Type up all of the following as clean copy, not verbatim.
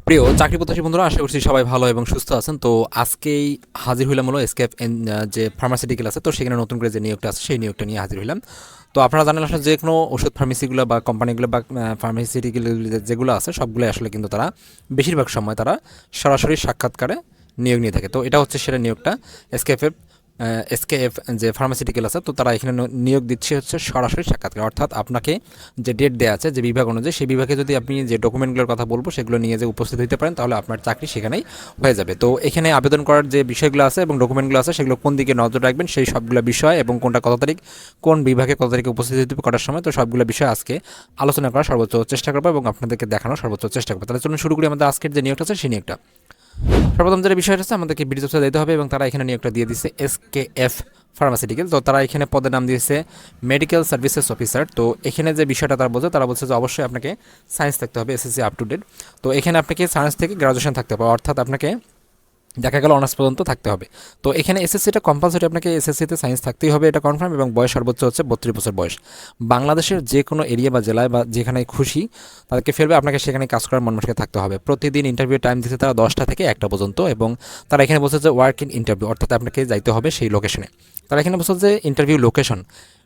প্রিয় চাকরি প্রত্যাশী বন্ধুরা, আশা করছি সবাই ভালো এবং সুস্থ আছেন। তো আজকেই হাজির হইলাম হলো এসকেএফ যে ফার্মাসিউটিক্যাল আছে, তো সেখানে নতুন করে যে নিয়োগটা আছে সেই নিয়োগটা নিয়ে হাজির হইলাম। তো আপনারা জানেন আসলে যে কোনো ওষুধ ফার্মেসিগুলো বা কোম্পানিগুলো বা ফার্মাসিউটিক্যাল যেগুলো আছে সবগুলো আসলে কিন্তু তারা বেশিরভাগ সময় তারা সরাসরি সাক্ষাৎকারে নিয়োগ নিয়ে থাকে। তো এটা হচ্ছে সেটা নিয়োগটা এসকেএফ যে ফার্মাসিউটিক্যাল আছে, তো তারা এখানে নিয়োগ দিচ্ছে হচ্ছে সরাসরি সাক্ষাৎকার। অর্থাৎ আপনাকে যে ডেট দেওয়া আছে যে বিভাগ অনুযায়ী, সেই বিভাগে যদি আপনি যে ডকুমেন্টগুলোর কথা বলবো সেগুলো নিয়ে যে উপস্থিত হতে পারেন, তাহলে আপনার চাকরি সেখানেই হয়ে যাবে। তো এখানে আবেদন করার যে বিষয়গুলো আছে এবং ডকুমেন্টগুলো আছে সেগুলো কোন দিকে নজর রাখবেন, সেই সবগুলো বিষয় এবং কোনটা কত তারিখ, কোন বিভাগে কত তারিখে উপস্থিত হতে করার সময়, তো সবগুলো বিষয় আজকে আলোচনা করার সর্বোচ্চ চেষ্টা করবো এবং আপনাদেরকে দেখানোর সর্বোচ্চ চেষ্টা করবো। তাহলে চলুন শুরু করি আমাদের আজকের যে নিয়োগটা আছে সেই নিয়োগটা। সর্বপ্রথম যেটা বিষয়টা আছে, আমাদেরকে বিডিজবসে দিতে হবে এবং তারা এখানে নিয়োগটা দিয়ে দিচ্ছে এসকেএফ ফার্মাসিউটিক্যাল। তো তারা এখানে পদের নাম দিয়েছে মেডিকেল সার্ভিসেস অফিসার। তো এখানে যে বিষয়টা তারা বলছে যে অবশ্যই আপনাকে সায়েন্স থাকতে হবে, এসএসসি আপ টু ডেট। তো এখানে আপনাকে সায়েন্স থেকে গ্রাজুয়েশন থাকতে হবে, অর্থাৎ আপনাকে দেখা গেল অনার্স পর্যন্ত থাকতে হবে। তো এখানে এসএসসিটা কম্পালসরি, আপনাকে এসএসসিতে সায়েন্স থাকতেই হবে, এটা কনফার্ম। এবং বয়স সর্বোচ্চ হচ্ছে 32 বছর বয়স। বাংলাদেশের যে কোনো এরিয়া বা জেলায় বা যেখানে খুশি তাদেরকে ফেলবে, আপনাকে সেখানে কাজ করার মনমানসিকতা থাকতে হবে। প্রতিদিন ইন্টারভিউ টাইম দিচ্ছে তারা 10টা থেকে 1টা পর্যন্ত, এবং তারা এখানে বলছে যে ওয়ার্ক ইন ইন্টারভিউ, অর্থাৎ আপনাকে যাইতে হবে সেই লোকেশনে। তারা এখানে বলছে যে ইন্টারভিউ লোকেশন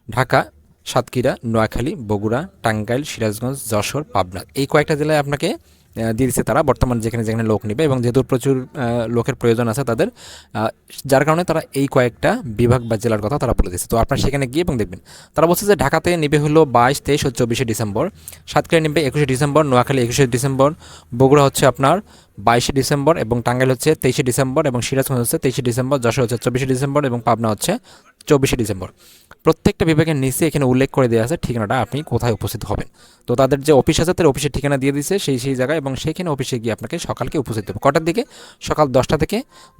ঢাকা, সাতক্ষীরা, নোয়াখালী, বগুড়া, টাঙ্গাইল, সিরাজগঞ্জ, যশোর, পাবনা, এই কয়েকটা জেলায় আপনাকে দিয়ে দিচ্ছে তারা বর্তমান যেখানে যেখানে লোক নেবে। এবং যেহেতু প্রচুর লোকের প্রয়োজন আছে তাদের, যার কারণে তারা এই কয়েকটা বিভাগ বা জেলার কথা তারা বলে দিচ্ছে। তো আপনার সেখানে গিয়ে এবং দেখবেন তারা বলছে যে ঢাকাতে নেবে হলো 22, 23 ও 24শে ডিসেম্বর, সাতক্ষীরা নেবে 21শে ডিসেম্বর, নোয়াখালী 21শে ডিসেম্বর, বগুড়া হচ্ছে আপনার 22শে ডিসেম্বর, এবং টাঙ্গাইল হচ্ছে 23শে ডিসেম্বর, এবং সিরাজগঞ্জ হচ্ছে 23শে ডিসেম্বর, যশোর হচ্ছে 24শে ডিসেম্বর, এবং পাবনা হচ্ছে 24শে ডিসেম্বর। প্রত্যেকটা বিভাগের নিচে এখানে উল্লেখ করে দেওয়া আছে ঠিকানাটা, আপনি কোথায় উপস্থিত হবেন। তো তাদের যে অফিস আছে তার অফিসের ঠিকানা দিয়ে দিচ্ছে সেই জায়গায়, এবং সেইখানে অফিসে গিয়ে আপনাকে সকালকে উপস্থিত হবে কটার দিকে, সকাল 10টা থেকে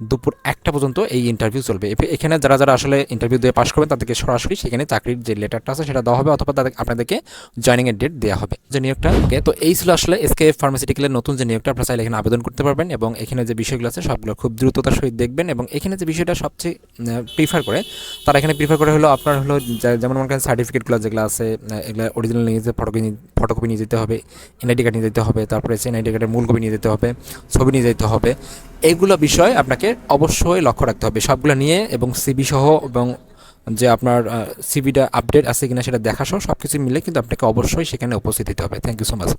দুপুর 1টা পর্যন্ত এই ইন্টারভিউ চলবে। এখানে যারা যারা আসলে ইন্টারভিউ দিয়ে পাশ করবেন তাদেরকে সরাসরি সেখানে চাকরির যে লেটারটা আছে সেটা দেওয়া হবে, অথবা তাদের আপনাদেরকে জয়েনিংয়ের ডেট দেওয়া হবে যে নিয়োগটা। ওকে, তো এই ছিল আসলে এসকেএফ ফার্মাসিউটিক্যালের নতুন যে নিয়োগটা। আপনারা চাইলে এখানে আবেদন করতে পারবেন, এবং এখানে যে বিষয়গুলো আছে সবগুলো খুব দ্রুততার সহিত দেখবেন। এবং এখানে যে বিষয়টা সবচেয়ে প্রিফার করে, তারা এখানে প্রিফার করে হলো আপনার হলো যেমন মনে করেন সার্টিফিকেটগুলো যেগুলো আছে এগুলো অরিজিনাল নিয়ে যেতে, ফটোকপি নিয়ে যেতে হবে, এনআইডি কার্ড নিয়ে যেতে হবে, তারপরে এনআইডি কার্ডের মূল কপি নিয়ে যেতে হবে, ছবি নিয়ে যেতে হবে। এইগুলো বিষয় আপনাকে অবশ্যই লক্ষ্য রাখতে হবে সবগুলো নিয়ে, এবং সিবি সহ, এবং যে আপনার সিবিটা আপডেট আছে কিনা সেটা দেখা সহ সব কিছু মিলে কিন্তু আপনাকে অবশ্যই সেখানে উপস্থিত হতে হবে। Thank you so much.